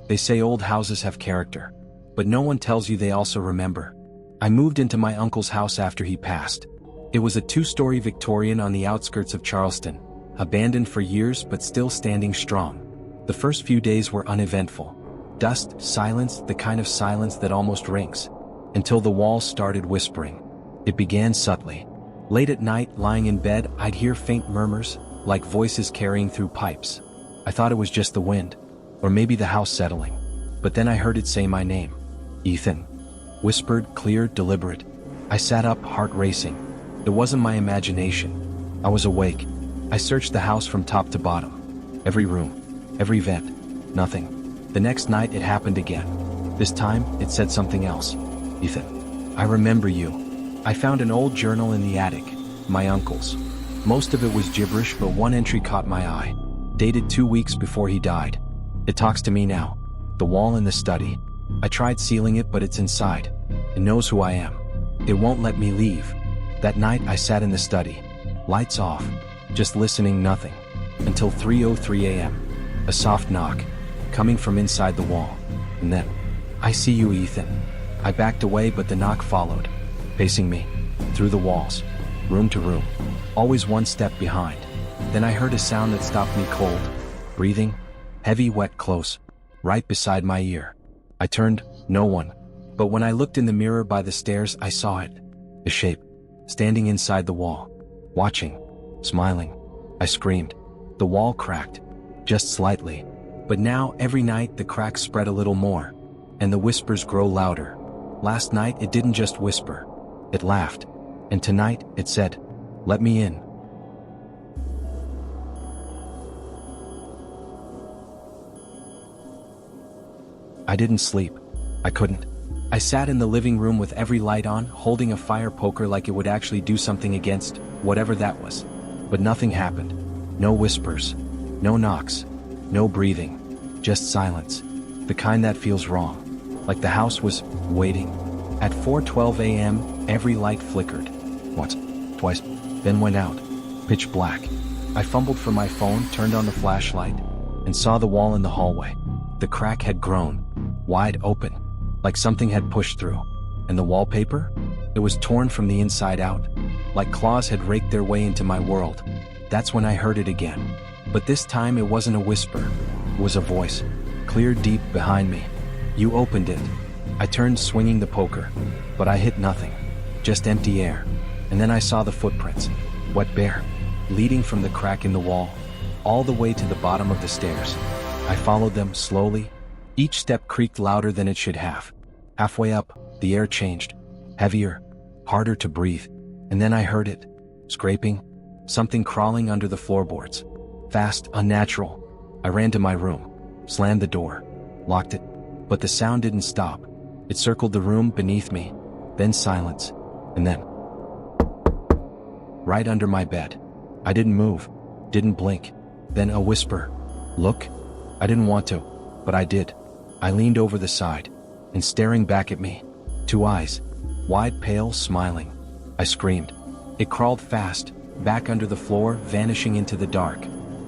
They say old houses have character, but no one tells you they also remember. I moved into my uncle's house after he passed. It was a two-story Victorian on the outskirts of Charleston, abandoned for years but still standing strong. The first few days were uneventful. Dust, silence, the kind of silence that almost rings. Until the walls started whispering. It began subtly. Late at night, lying in bed, I'd hear faint murmurs, like voices carrying through pipes. I thought it was just the wind, or maybe the house settling. But then I heard it say my name. Ethan. Whispered, clear, deliberate. I sat up, heart racing. It wasn't my imagination. I was awake. I searched the house from top to bottom. Every room, every vent, nothing. The next night it happened again. This time, it said something else. Ethan, I remember you. I found an old journal in the attic, my uncle's. Most of it was gibberish, but one entry caught my eye. Dated 2 weeks before he died. It talks to me now. The wall in the study. I tried sealing it, but it's inside. It knows who I am. It won't let me leave. That night I sat in the study. Lights off. Just listening, nothing. Until 3:03 a.m. A soft knock. Coming from inside the wall. And then, I see you, Ethan. I backed away, but the knock followed. Pacing me. Through the walls. Room to room. Always one step behind. Then I heard a sound that stopped me cold. Breathing. Heavy, wet, close. Right beside my ear. I turned. No one. But when I looked in the mirror by the stairs, I saw it. A shape. Standing inside the wall. Watching. Smiling. I screamed. The wall cracked. Just slightly. But now, every night, the cracks spread a little more. And the whispers grow louder. Last night, it didn't just whisper. It laughed. And tonight, it said, "Let me in." I didn't sleep. I couldn't. I sat in the living room with every light on, holding a fire poker like it would actually do something against whatever that was. But nothing happened. No whispers. No knocks. No breathing. Just silence. The kind that feels wrong. Like the house was waiting. At 4:12 a.m., every light flickered. Once, twice, then went out. Pitch black. I fumbled for my phone, turned on the flashlight, and saw the wall in the hallway. The crack had grown. Wide open. Like something had pushed through. And the wallpaper? It was torn from the inside out. Like claws had raked their way into my world. That's when I heard it again. But this time it wasn't a whisper. It was a voice. Clear deep behind me. You opened it. I turned, swinging the poker. But I hit nothing. Just empty air. And then I saw the footprints. Wet, bare. Leading from the crack in the wall. All the way to the bottom of the stairs. I followed them slowly. Each step creaked louder than it should have. Halfway up, the air changed. Heavier. Harder to breathe. And then I heard it. Scraping. Something crawling under the floorboards. Fast, unnatural. I ran to my room. Slammed the door. Locked it. But the sound didn't stop. It circled the room beneath me. Then silence. And then, right under my bed. I didn't move. Didn't blink. Then a whisper. Look? I didn't want to, but I did. I leaned over the side. And staring back at me. 2 eyes. Wide, pale, smiling. I screamed. It crawled fast. Back under the floor, vanishing into the dark.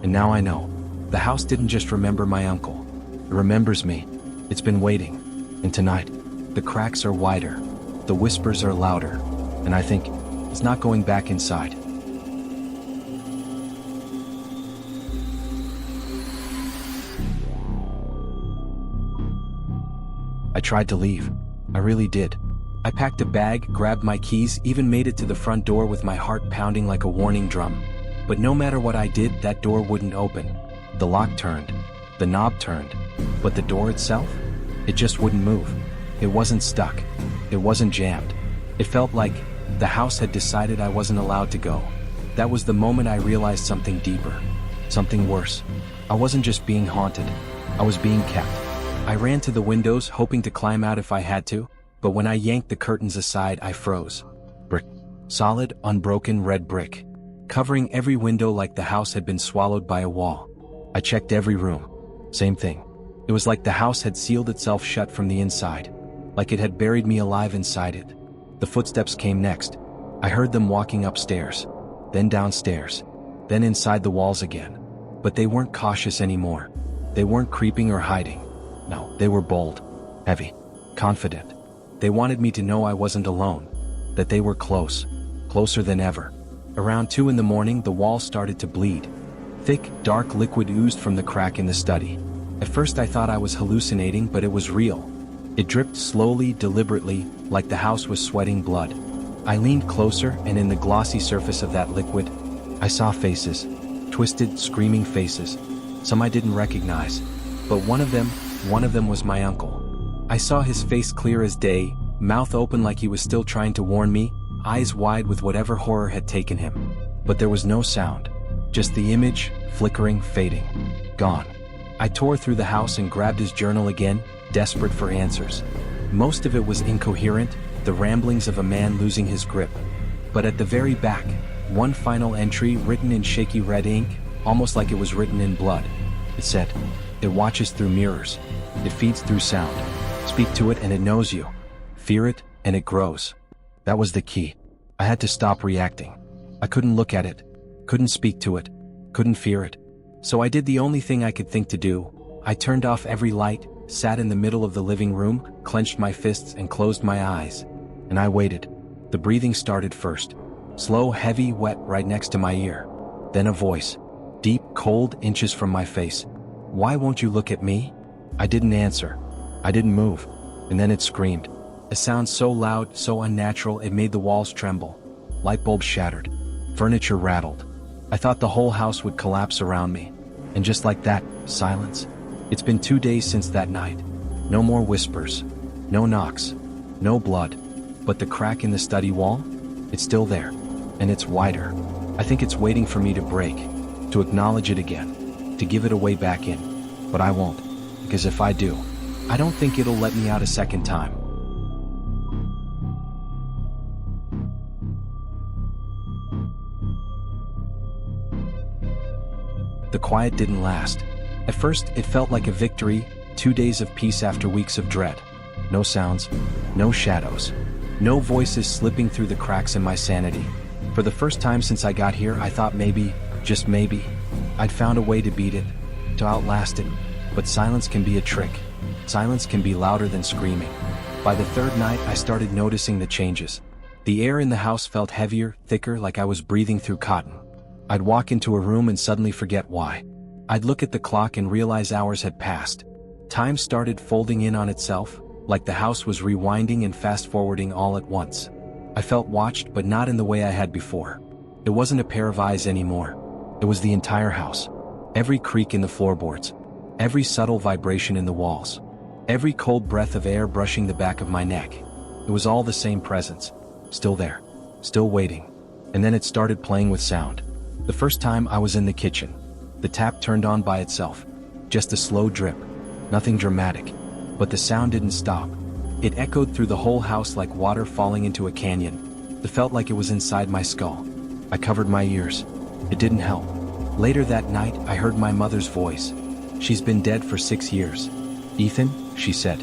And now I know. The house didn't just remember my uncle. It remembers me. It's been waiting. And tonight, the cracks are wider. The whispers are louder. And I think it's not going back inside. I tried to leave. I really did. I packed a bag, grabbed my keys, even made it to the front door with my heart pounding like a warning drum. But no matter what I did, that door wouldn't open. The lock turned. The knob turned. But the door itself? It just wouldn't move. It wasn't stuck. It wasn't jammed. It felt like the house had decided I wasn't allowed to go. That was the moment I realized something deeper. Something worse. I wasn't just being haunted. I was being kept. I ran to the windows, hoping to climb out if I had to, but when I yanked the curtains aside, I froze. Brick. Solid, unbroken red brick. Covering every window like the house had been swallowed by a wall. I checked every room. Same thing. It was like the house had sealed itself shut from the inside. Like it had buried me alive inside it. The footsteps came next. I heard them walking upstairs. Then downstairs. then inside the walls again. But they weren't cautious anymore. They weren't creeping or hiding. No, they were bold, heavy, confident. They wanted me to know I wasn't alone, that they were close, closer than ever. Around 2 in the morning, the wall started to bleed. Thick, dark liquid oozed from the crack in the study. At first I thought I was hallucinating, but it was real. It dripped slowly, deliberately, like the house was sweating blood. I leaned closer, and in the glossy surface of that liquid, I saw faces. Twisted, screaming faces. Some I didn't recognize. But one of them was my uncle. I saw his face clear as day, mouth open like he was still trying to warn me, eyes wide with whatever horror had taken him. But there was no sound. Just the image, flickering, fading. Gone. I tore through the house and grabbed his journal again, desperate for answers. Most of it was incoherent, the ramblings of a man losing his grip. But at the very back, one final entry written in shaky red ink, almost like it was written in blood. It said, "It watches through mirrors. It feeds through sound. Speak to it and it knows you. Fear it and it grows." That was the key. I had to stop reacting. I couldn't look at it, couldn't speak to it, couldn't fear it. So I did the only thing I could think to do. I turned off every light, sat in the middle of the living room, clenched my fists and closed my eyes. And I waited. The breathing started first. Slow, heavy, wet, right next to my ear. Then a voice. Deep, cold, inches from my face. "Why won't you look at me?" I didn't answer. I didn't move. And then it screamed. A sound so loud, so unnatural, it made the walls tremble. Light bulbs shattered. Furniture rattled. I thought the whole house would collapse around me. And just like that, silence. It's been 2 days since that night. No more whispers. No knocks. No blood. But the crack in the study wall? It's still there. And it's wider. I think it's waiting for me to break. To acknowledge it again. To give it a way back in. But I won't. Because if I do, I don't think it'll let me out a second time. The quiet didn't last. At first, it felt like a victory, 2 days of peace after weeks of dread. No sounds, no shadows, no voices slipping through the cracks in my sanity. For the first time since I got here, I thought maybe, just maybe, I'd found a way to beat it, to outlast it. But silence can be a trick. Silence can be louder than screaming. By the third night, I started noticing the changes. The air in the house felt heavier, thicker, like I was breathing through cotton. I'd walk into a room and suddenly forget why. I'd look at the clock and realize hours had passed. Time started folding in on itself, like the house was rewinding and fast-forwarding all at once. I felt watched, but not in the way I had before. It wasn't a pair of eyes anymore. It was the entire house. Every creak in the floorboards. Every subtle vibration in the walls. Every cold breath of air brushing the back of my neck. It was all the same presence. Still there. Still waiting. And then it started playing with sound. The first time I was in the kitchen. The tap turned on by itself. Just a slow drip. Nothing dramatic. But the sound didn't stop. It echoed through the whole house like water falling into a canyon. It felt like it was inside my skull. I covered my ears. It didn't help. Later that night, I heard my mother's voice. She's been dead for 6 years. "Ethan," she said.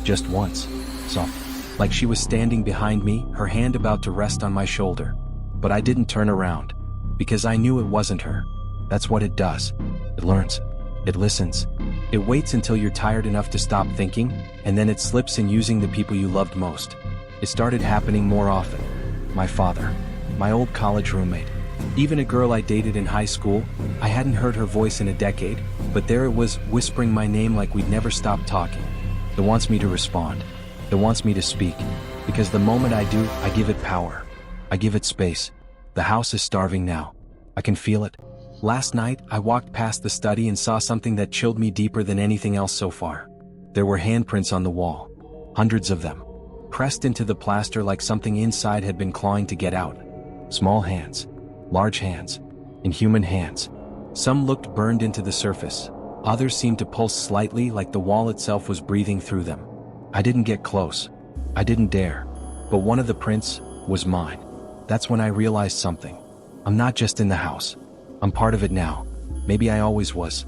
Just once. Soft. Like she was standing behind me, her hand about to rest on my shoulder. But I didn't turn around. Because I knew it wasn't her. That's what it does. It learns. It listens. It waits until you're tired enough to stop thinking, and then it slips in using the people you loved most. It started happening more often. My father. My old college roommate. Even a girl I dated in high school. I hadn't heard her voice in a decade, but there it was, whispering my name like we'd never stopped talking. It wants me to respond. It wants me to speak. Because the moment I do, I give it power. I give it space. The house is starving now. I can feel it. Last night, I walked past the study and saw something that chilled me deeper than anything else so far. There were handprints on the wall. Hundreds of them. Pressed into the plaster like something inside had been clawing to get out. Small hands. Large hands. Inhuman hands. Some looked burned into the surface. Others seemed to pulse slightly like the wall itself was breathing through them. I didn't get close. I didn't dare. But one of the prints was mine. That's when I realized something. I'm not just in the house. I'm part of it now. Maybe I always was.